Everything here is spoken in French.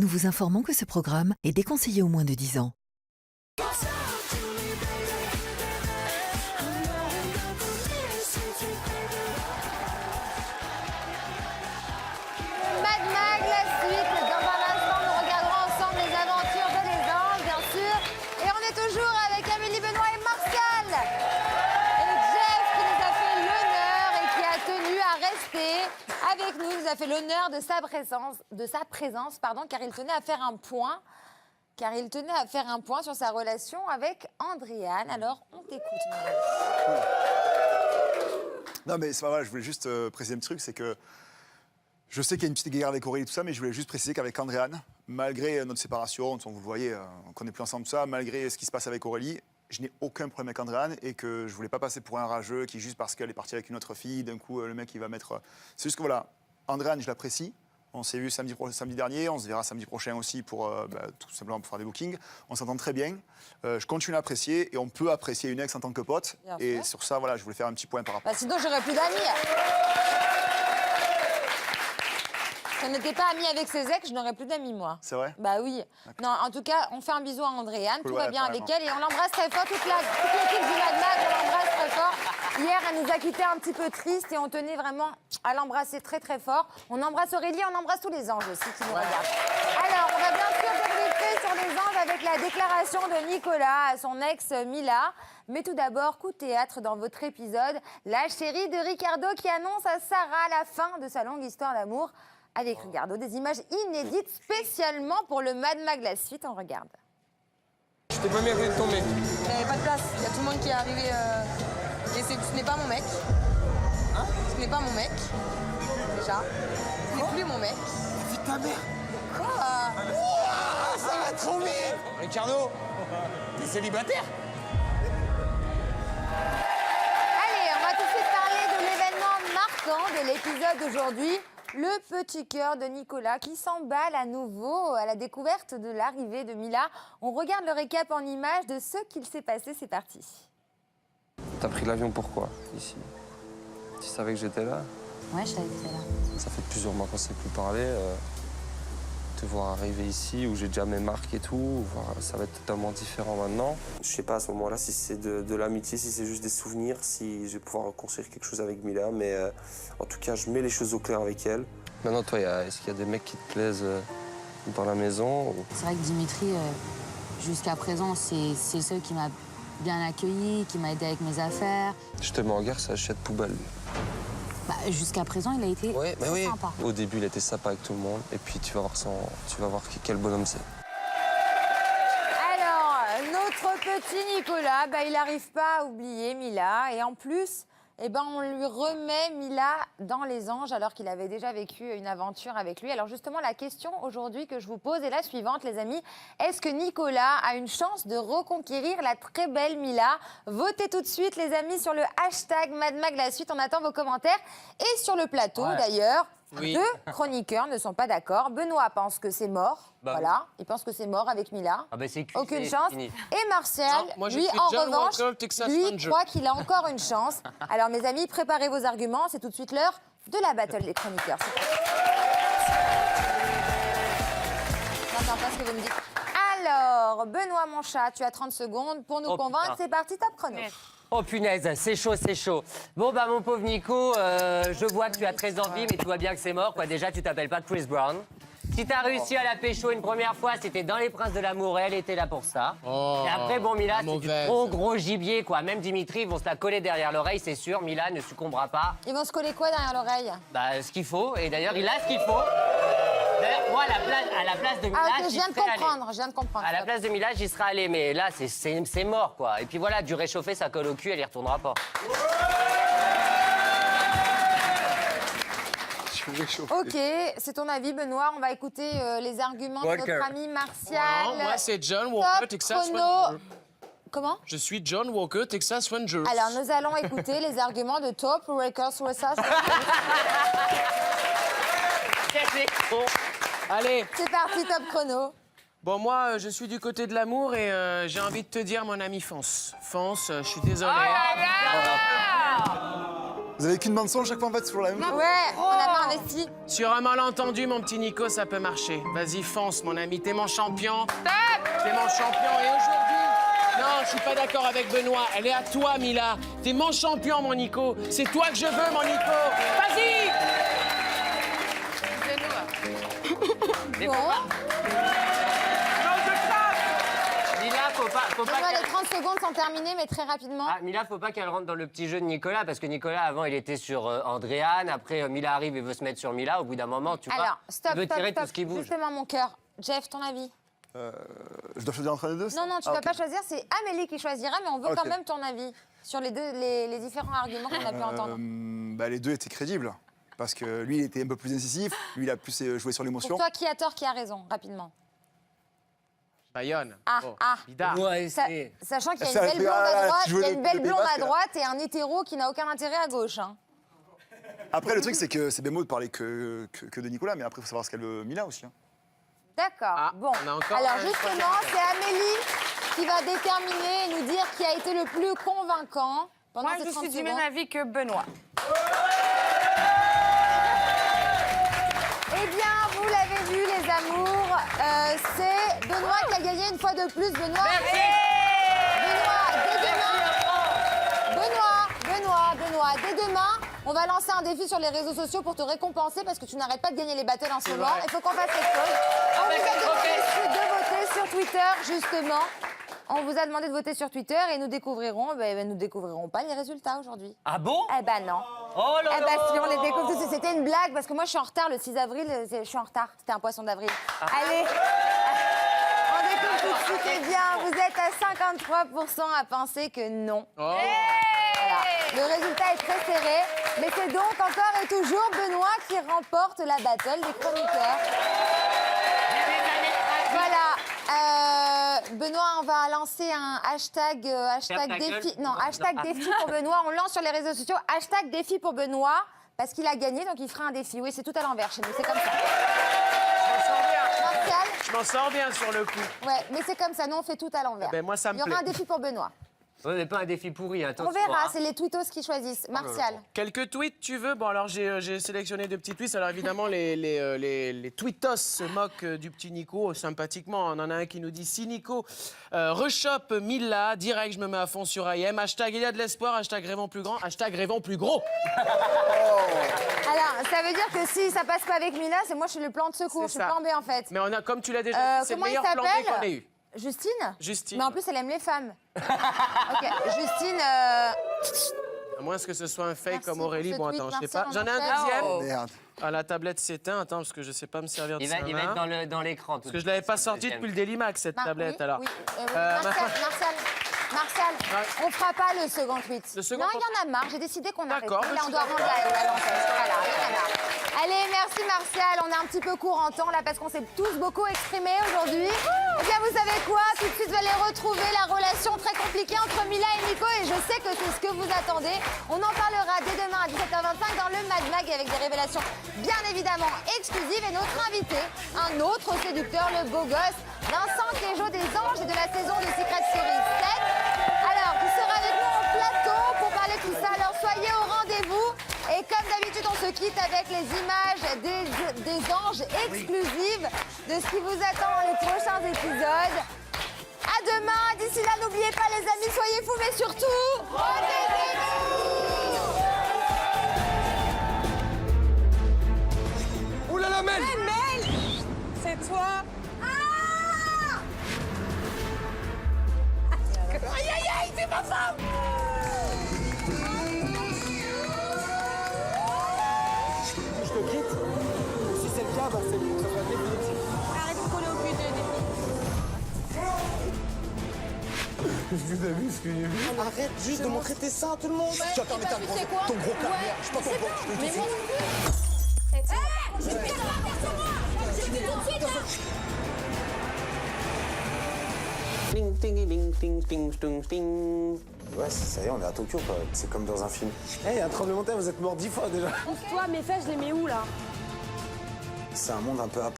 Nous vous informons que ce programme est déconseillé aux moins de 10 ans. Mad Mag, la suite. Dans un instant, nous regarderons ensemble les aventures de les anges, bien sûr. Et on est toujours avec Amélie, Benoît et Martial. Et Jeff qui nous a fait l'honneur et qui a tenu à rester avec nous. Il nous a fait l'honneur de sa présence, car il tenait à faire un point. Sur sa relation avec Andréane. Alors, on t'écoute, Miguel. Non, mais c'est pas vrai, je voulais juste préciser un petit truc, c'est que je sais qu'il y a une petite guerre avec Aurélie et tout ça, mais je voulais juste préciser qu'avec Andréane, malgré notre séparation, vous le voyez, qu'on n'est plus ensemble, tout ça, malgré ce qui se passe avec Aurélie, je n'ai aucun problème avec Andréane et que je voulais pas passer pour un rageux qui, juste parce qu'elle est partie avec une autre fille, d'un coup, le mec, il va mettre... C'est juste que voilà, Andréane, je l'apprécie. On s'est vu samedi dernier, on se verra samedi prochain aussi pour tout simplement pour faire des bookings. On s'entend très bien. Je continue à apprécier et on peut apprécier une ex en tant que pote. Bien et sûr. sur ça, voilà, je voulais faire un petit point par rapport. Sinon, j'aurais plus d'amis. Si on n'était pas amis avec ses ex, je n'aurais plus d'amis, moi. C'est vrai? Bah oui. Non, en tout cas, on fait un bisou à Andréane. Cool, tout va ouais, bien avec carrément. elle. Et on l'embrasse très fort. Toute l'équipe du Mad Mag, on l'embrasse très fort. Hier, elle nous a quittés un petit peu triste et on tenait vraiment à l'embrasser très très fort. On embrasse Aurélie, on embrasse tous les anges aussi qui nous regardent. Alors, on va bien sûr débriefer sur les anges avec la déclaration de Nicolas à son ex Mila. Mais tout d'abord, coup de théâtre dans votre épisode. La chérie de Ricardo qui annonce à Sarah la fin de sa longue histoire d'amour avec Ricardo. Des images inédites spécialement pour le Mad Mag. La suite, on regarde. Je t'ai pas mis à côté de ton mec. Il n'y avait pas de place. Il y a tout le monde qui est arrivé. Et ce n'est pas mon mec. Hein? Ce n'est pas mon mec. Déjà. Ce n'est plus mon mec. C'est ta mère. Quoi? Ça va trop vite. Ricardo, t'es célibataire? Allez, on va tout de suite parler de l'événement marquant de l'épisode d'aujourd'hui. Le petit cœur de Nicolas qui s'emballe à nouveau à la découverte de l'arrivée de Mila. On regarde le récap en images de ce qu'il s'est passé. C'est parti. T'as pris l'avion pourquoi, ici? Tu savais que j'étais là? Ouais, je savais que t'étais là. Ça fait plusieurs mois qu'on ne s'est plus parlé. Te voir arriver ici, où j'ai déjà mes marques et tout, ça va être totalement différent maintenant. Je sais pas à ce moment-là si c'est de l'amitié, si c'est juste des souvenirs, si je vais pouvoir reconstruire quelque chose avec Mila, mais en tout cas, je mets les choses au clair avec elle. Maintenant, toi, est-ce qu'il y a des mecs qui te plaisent dans la maison ou... C'est vrai que Dimitri, jusqu'à présent, c'est le seul qui m'a bien accueilli, qui m'a aidé avec mes affaires. Je te mets en guerre, c'est achète poubelle. Bah, jusqu'à présent, il a été très sympa. Au début, il était sympa avec tout le monde, et puis tu vas voir quel bonhomme c'est. Alors, notre petit Nicolas, il n'arrive pas à oublier Mila. Et en plus, on lui remet Mila dans les anges alors qu'il avait déjà vécu une aventure avec lui. Alors justement, la question aujourd'hui que je vous pose est la suivante, les amis. Est-ce que Nicolas a une chance de reconquérir la très belle Mila? Votez tout de suite, les amis, sur le hashtag MadMag. La suite, on attend vos commentaires. Et sur le plateau, d'ailleurs, deux chroniqueurs ne sont pas d'accord. Benoît pense que c'est mort. Voilà, il pense que c'est mort avec Mila. Aucune chance. Fini. Et Martial, Non, moi, je lui, suis en John revanche, Walker, Texas lui Ranger. croit qu'il a encore une chance. Alors, mes amis, préparez vos arguments. C'est tout de suite l'heure de la battle des chroniqueurs. C'est parti. J'entends pas ce que vous me dites. Alors, Benoît, mon chat, tu as 30 secondes pour nous convaincre. putain. C'est parti, top chrono. Oh punaise, c'est chaud, c'est chaud. Bon bah mon pauvre Nico, je vois que tu as très envie, mais tu vois bien que c'est mort, quoi. Déjà, tu t'appelles pas Chris Brown. Si t'as réussi à la pécho une première fois, c'était dans Les Princes de l'amour et elle était là pour ça. Et après, bon, Mila, c'est du trop gros gibier, quoi. Même Dimitri, ils vont se la coller derrière l'oreille, c'est sûr. Mila ne succombera pas. Ils vont se coller quoi derrière l'oreille? Bah, ce qu'il faut. Et d'ailleurs, il a ce qu'il faut. D'ailleurs, moi, à la place de Mila, Ah, ok, je j'y viens de serais allé. comprendre, je viens de comprendre. À la place de Mila, j'y serais allé, mais là, c'est mort, quoi. Et puis voilà, du réchauffer, ça colle au cul, elle y retournera pas. Ok, c'est ton avis, Benoît. On va écouter les arguments de Walker. notre ami Martial. Non, moi, c'est John Walker, Top Texas chrono. Ranger. Comment? Je suis John Walker, Texas Ranger. Alors, nous allons écouter les arguments de Top Records Research. Allez, C'est parti, top chrono. bon, moi, je suis du côté de l'amour et j'ai envie de te dire, mon ami, fonce. Fonce, je suis désolé. Vous avez qu'une bande son chaque fois en fait sur la même chose. Ouais, on a pas investi. Sur un malentendu, mon petit Nico, ça peut marcher. Vas-y, fonce, mon ami, t'es mon champion. T'es mon champion, et aujourd'hui... Non, je suis pas d'accord avec Benoît. Elle est à toi, Mila. T'es mon champion, mon Nico. C'est toi que je veux, mon Nico. Vas-y! Bon. Mila, faut pas On voit les qu'elle... 30 secondes sont terminées, mais très rapidement. Ah, Mila, faut pas qu'elle rentre dans le petit jeu de Nicolas, parce que Nicolas, avant, il était sur Andréane. Après, Mila arrive et veut se mettre sur Mila. Au bout d'un moment, tu vois, Alors, stop, il veut stop, tirer stop. tout ce qui bouge. Justement, mon cœur. Jeff, ton avis? Je dois choisir entre les deux ça Non, non, tu Ah, dois ok. pas choisir, c'est Amélie qui choisira, mais on veut quand Ok. même ton avis sur les différents arguments qu'on a pu entendre. Bah, les deux étaient crédibles. Parce que lui, il était un peu plus incisif, lui, il a plus joué sur l'émotion. Pour toi, qui a tort, qui a raison, rapidement? Bayonne. Ah, Oh, ah. Bida. Ouais, Sa- c'est... Sachant qu'il y a Ça, une belle blonde ah, à droite, tu il veux y a le- une belle le blonde débat, à droite et un hétéro qui n'a aucun intérêt à gauche. Hein. Après, le truc, c'est que c'est bien beau de parler que de Nicolas, mais après, il faut savoir ce qu'elle veut Mila aussi. Hein. D'accord. Ah, bon. on a encore Alors un justement, c'est Amélie qui va déterminer et nous dire qui a été le plus convaincant pendant Moi, ces je 30 suis du secondes. même avis que Benoît. Eh bien, vous l'avez vu, les amours, c'est Benoît qui a gagné une fois de plus. Benoît, Benoît, dès demain, on va lancer un défi sur les réseaux sociaux pour te récompenser parce que tu n'arrêtes pas de gagner les battles en ce moment. Il faut qu'on fasse quelque chose. On vous a demandé de voter sur Twitter, justement. On vous a demandé de voter sur Twitter et nous découvrirons pas les résultats aujourd'hui. Ah bon? Eh ben non. Oh là Eh là! ben si, on les découvre tous. C'était une blague parce que moi je suis en retard le 6 avril. Je suis en retard. C'était un poisson d'avril. Allez. On découvre tout de suite. Eh bien, vous êtes à 53% à penser que non. Oh. Voilà. Le résultat est très serré. Mais c'est donc encore et toujours Benoît qui remporte la battle des chroniqueurs. Voilà. Benoît, on va lancer un hashtag, Ferme ta défi. gueule. Non, hashtag Non. défi pour Benoît. On lance sur les réseaux sociaux hashtag défi pour Benoît parce qu'il a gagné, donc il fera un défi. Oui, c'est tout à l'envers chez nous, c'est comme ça. Je m'en sors bien. Martial, Je m'en sors bien sur le coup. ouais, mais c'est comme ça. Nous, on fait tout à l'envers. Ben, moi, ça me Il y aura plaît. un défi pour Benoît. Ouais, mais pas un défi pourri, attention. On verra, hein. c'est les tweetos qui choisissent. Martial. Quelques tweets, tu veux? Bon, alors j'ai sélectionné deux petits tweets. Alors évidemment, les tweetos se moquent du petit Nico sympathiquement. On en a un qui nous dit: si Nico rechoppe Mila, direct, je me mets à fond sur IM. Hashtag il y a de l'espoir, hashtag rêvons plus grand, hashtag rêvons plus gros. Alors, ça veut dire que si ça passe pas avec Mila, c'est moi, je suis le plan de secours. Je C'est suis ça. plan B en fait. Mais on a, comme tu l'as déjà dit, c'est le Comment il meilleur plan B s'appelle qu'on ait eu. Justine. Justine. Mais en plus, elle aime les femmes. Ok, Justine. À moins que ce soit un fake Merci comme Aurélie. pour Bon, ce attends, tweet, je sais pas. Martial, J'en ai un on deuxième. enchaîne. Merde. Ah, la tablette s'éteint. Attends, parce que je sais pas me servir de Il ça. va être dans l'écran. tout Parce que de je l'avais suite, pas ce sorti deuxième. depuis le Dailymax, cette tablette. Oui, alors. oui, Martial, on fera pas le second tweet. Le second non, il y en a marre. J'ai décidé qu'on arrête. D'accord, Là, je on suis doit d'accord. rendre à l'antenne. Voilà, il y en a marre. Allez, merci Martial. On est un petit peu court en temps là parce qu'on s'est tous beaucoup exprimés aujourd'hui. Eh bien, vous savez quoi? Tout de suite, vous allez retrouver la relation très compliquée entre Mila et Nico et je sais que c'est ce que vous attendez. On en parlera dès demain à 17h25 dans le Mad Mag avec des révélations bien évidemment exclusives et notre invité, un autre séducteur, le beau gosse, Vincent Clégeau des Anges et de la saison de Secret Series 7. Alors, qui sera avec nous en plateau pour parler de tout ça. Alors, soyez au rendez-vous. Et comme d'habitude, on se quitte avec les images des anges exclusives de ce qui vous attend dans les prochains épisodes. À demain. D'ici là, n'oubliez pas, les amis, soyez fous, mais surtout, protégez-vous. Ouh là là, Mel! C'est toi. Je te quitte. Si c'est le cas, bah, ça sera définitif. Arrête de coller au cul de défi. Vous avez vu ce que j'ai vu? Arrête juste de montrer tes seins à tout le monde. Tu attends, mais t'as ton gros carrière. Je sais pas ton gros. Je te dis. Ting, ting, ting, ting, ting, ting, ting. Ouais, ça y est, on est à Tokyo, quoi. C'est comme dans un film. Eh, y a un tremblement de terre, vous êtes mort 10 fois déjà. Toi, mes fesses, je les mets où là? C'est un monde un peu à